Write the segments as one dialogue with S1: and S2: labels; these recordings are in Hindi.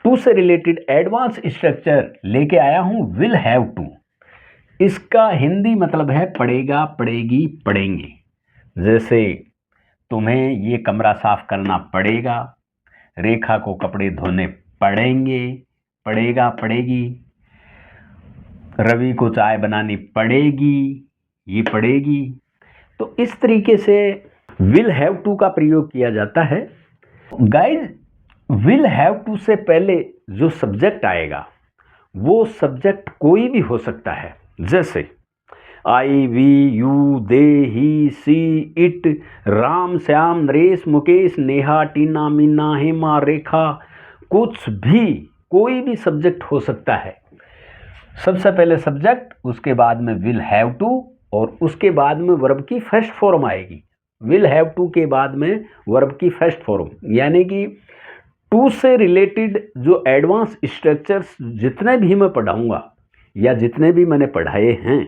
S1: टू से रिलेटेड एडवांस स्ट्रक्चर लेके आया हूं, विल हैव टू। इसका हिंदी मतलब है पड़ेगा, पड़ेगी, पड़ेंगे। जैसे तुम्हें ये कमरा साफ करना पड़ेगा, रेखा को कपड़े धोने पड़ेंगे, पड़ेगा, पड़ेगी, रवि को चाय बनानी पड़ेगी, ये पड़ेगी। तो इस तरीके से विल हैव टू का प्रयोग किया जाता है। गाइज, विल हैव टू से पहले जो सब्जेक्ट आएगा वो सब्जेक्ट कोई भी हो सकता है। जैसे I, we, you, they, he, she, it, Ram, Shyam, Naresh, Mukesh, Neha, Tina, Meena, Hema, Rekha, कुछ भी, कोई भी सब्जेक्ट हो सकता है। सबसे पहले सब्जेक्ट, उसके बाद में विल हैव टू, और उसके बाद में वर्ब की फर्स्ट फॉर्म आएगी। विल हैव टू के बाद में वर्ब की फर्स्ट फॉर्म, यानी कि टू से रिलेटेड जो एडवांस स्ट्रक्चर्स जितने भी मैं पढ़ाऊंगा या जितने भी मैंने पढ़ाए हैं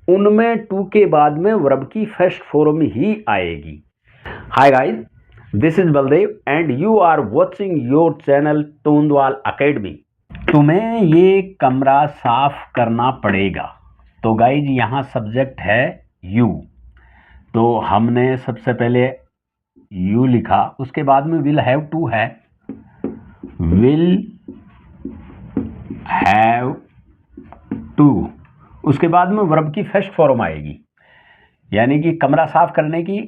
S1: उनमें टू के बाद में वर्ब की फर्स्ट फॉर्म ही आएगी। Hi guys, this is Baldev and you are watching your channel Tondwal academy. तुम्हें ये कमरा साफ करना पड़ेगा। तो गाइज यहाँ सब्जेक्ट है यू, तो हमने सबसे पहले यू लिखा, उसके बाद में विल हैव टू है, विल हैव टू, उसके बाद में वर्ब की फर्स्ट फॉर्म आएगी, यानी कि कमरा साफ करने की,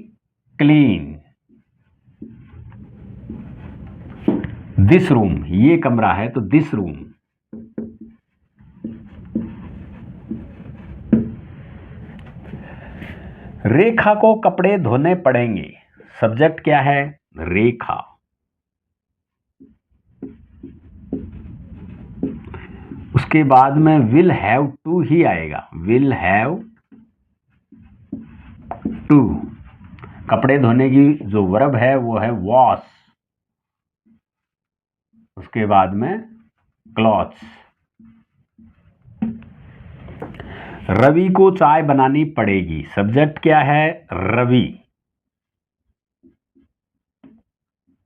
S1: क्लीन दिस रूम। ये कमरा है तो दिस रूम। रेखा को कपड़े धोने पड़ेंगे। सब्जेक्ट क्या है? रेखा। उसके बाद में विल हैव टू ही आएगा, विल हैव टू। कपड़े धोने की जो वर्ब है वो है वॉश, उसके बाद में क्लॉथ्स। रवि को चाय बनानी पड़ेगी। सब्जेक्ट क्या है? रवि।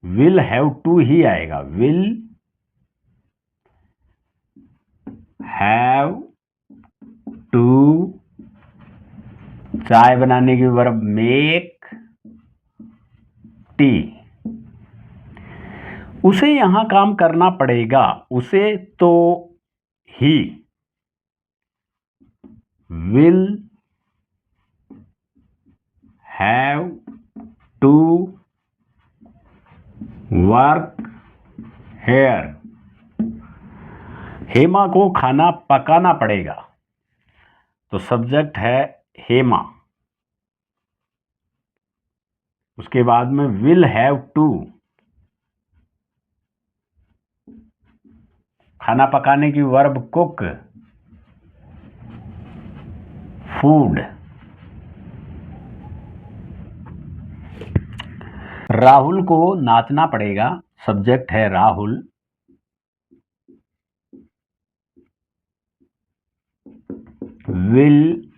S1: विल हैव टू ही आएगा, विल हैव टू। चाय बनाने की वर्ब मेक टी। उसे यहां काम करना पड़ेगा, उसे तो he, will have to work here. Hema को खाना पकाना पड़ेगा। तो सब्जेक्ट है हेमा, उसके बाद में विल हैव टू। खाना पकाने की वर्ब कुक, फूड। राहुल को नाचना पड़ेगा। सब्जेक्ट है Rahul, will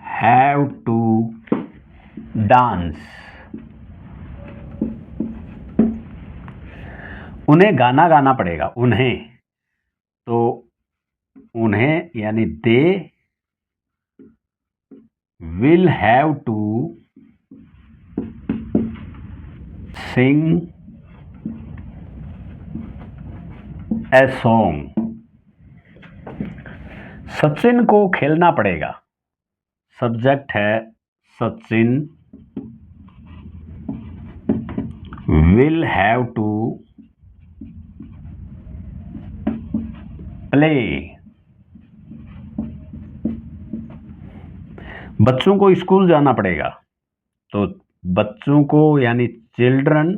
S1: have to dance. उन्हें गाना गाना पड़ेगा, उन्हें, तो उन्हें यानी they will have to sing a song. Sachin को खेलना पड़ेगा। सब्जेक्ट है Sachin, will have to play. बच्चों को स्कूल जाना पड़ेगा। तो बच्चों को यानी children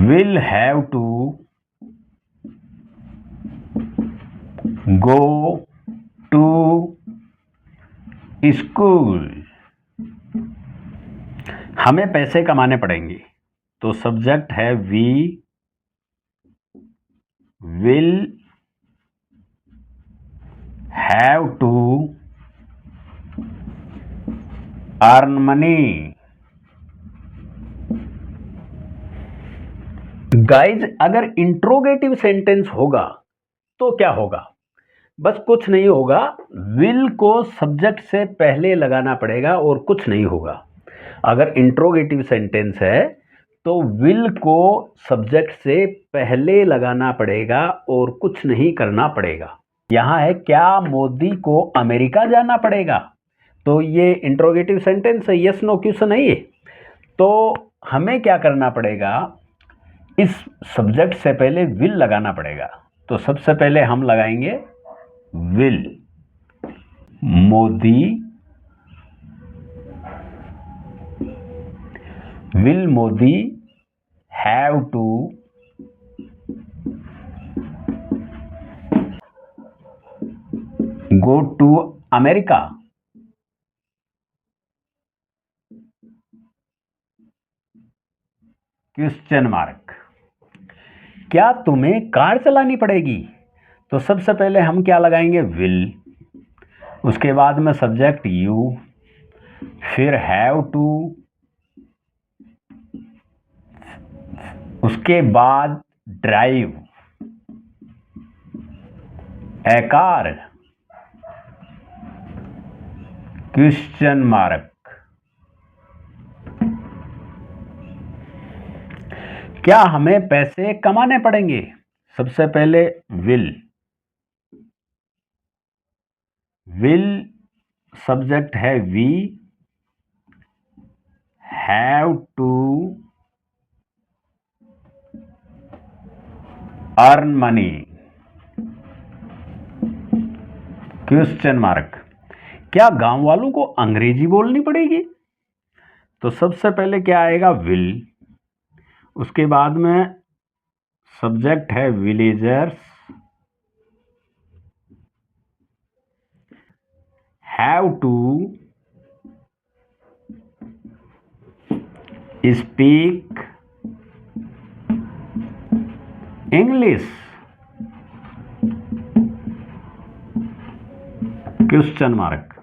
S1: will have to go to school. हमें पैसे कमाने पड़ेंगे। तो सब्जेक्ट है we will have to earn money. Guys अगर इंट्रोगेटिव सेंटेंस होगा तो क्या होगा? बस कुछ नहीं होगा, विल को सब्जेक्ट से पहले लगाना पड़ेगा और कुछ नहीं होगा। अगर इंट्रोगेटिव सेंटेंस है तो विल को सब्जेक्ट से पहले लगाना पड़ेगा और कुछ नहीं करना पड़ेगा। यहाँ है, क्या मोदी को अमेरिका जाना पड़ेगा? तो ये इंट्रोगेटिव सेंटेंस है, यस नो क्वेश्चन है ये। तो हमें क्या करना पड़ेगा, इस सब्जेक्ट से पहले विल लगाना पड़ेगा। तो सबसे पहले हम लगाएंगे will. Modi will Modi have to go to America? Question mark. क्या तुम्हें कार चलानी पड़ेगी? तो सबसे पहले हम क्या लगाएंगे, विल, उसके बाद में सब्जेक्ट यू, फिर हैव टू, उसके बाद drive a car? Question mark. क्या हमें पैसे कमाने पड़ेंगे? सबसे पहले विल सब्जेक्ट है we, have to earn money? Question mark. क्या गांव वालों को अंग्रेजी बोलनी पड़ेगी? तो सबसे पहले क्या आएगा, विल, उसके बाद में सब्जेक्ट है villagers, have to speak English? Question mark.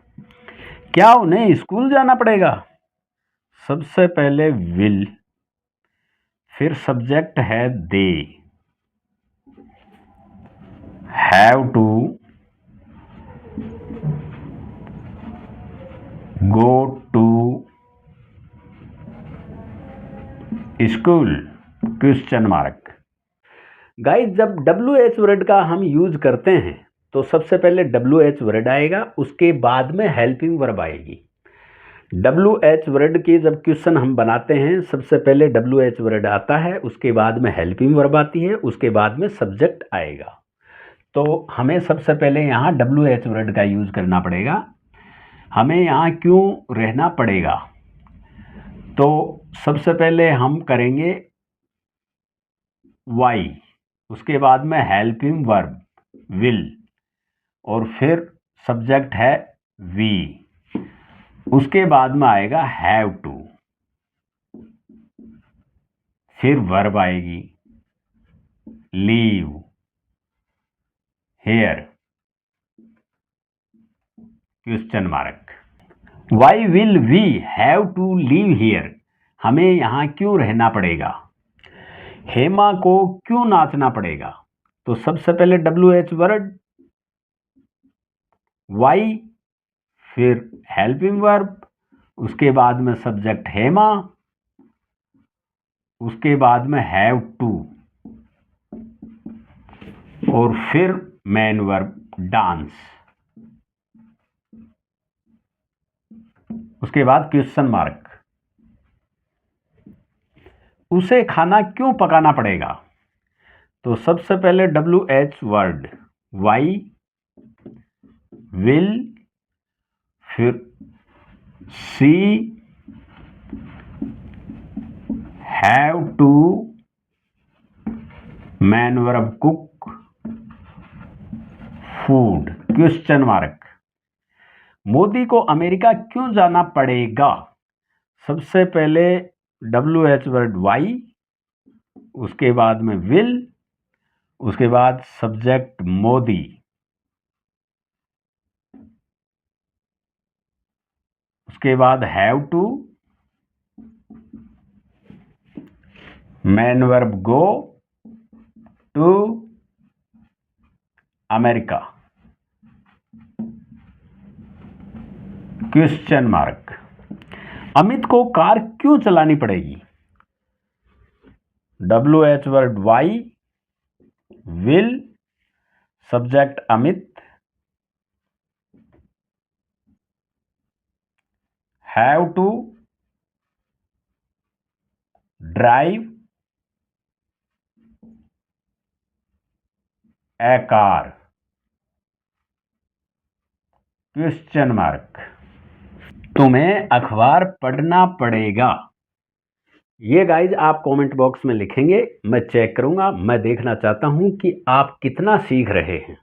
S1: क्या उन्हें स्कूल जाना पड़ेगा? सबसे पहले विल, फिर सब्जेक्ट है they, have to go to school? Question mark. Guys जब WH वर्ड का हम यूज करते हैं तो सबसे पहले WH वर्ड आएगा, उसके बाद में हेल्पिंग वर्ब आएगी। WH वर्ड के जब क्वेश्चन हम बनाते हैं सबसे पहले WH वर्ड आता है, उसके बाद में हेल्पिंग वर्ब आती है, उसके बाद में सब्जेक्ट आएगा। तो हमें सबसे पहले यहाँ WH वर्ड का यूज करना पड़ेगा। हमें यहाँ क्यों रहना पड़ेगा? तो सबसे पहले हम करेंगे वाई, उसके बाद में हेल्पिंग वर्ब विल, और फिर सब्जेक्ट है वी, उसके बाद में आएगा हैव टू, फिर वर्ब आएगी leave here? Question mark. Why will we have to leave here? हमें यहाँ क्यों रहना पड़ेगा? हेमा को क्यों नाचना पड़ेगा? तो सबसे पहले WH वर्ड वाई, फिर हेल्पिंग वर्ब, उसके बाद में सब्जेक्ट हेमा, उसके बाद में हैव टू, और फिर मेन वर्ब डांस, उसके बाद क्वेश्चन मार्क। उसे खाना क्यों पकाना पड़ेगा? तो सबसे पहले WH वर्ड वाई, विल, फिर she, have to, main verb cook, food? Question mark. Modi को अमेरिका क्यों जाना पड़ेगा? सबसे पहले WH वर्ड वाई, उसके बाद में विल, उसके बाद सब्जेक्ट मोदी, उसके बाद have to, main verb go to America, question mark. Amit को कार क्यों चलानी पड़ेगी? WH word why, will, subject Amit, have to, drive a car, question mark. तुम्हें अखबार पढ़ना पड़ेगा। ये गाइज आप कमेंट बॉक्स में लिखेंगे, मैं चेक करूंगा, मैं देखना चाहता हूं कि आप कितना सीख रहे हैं।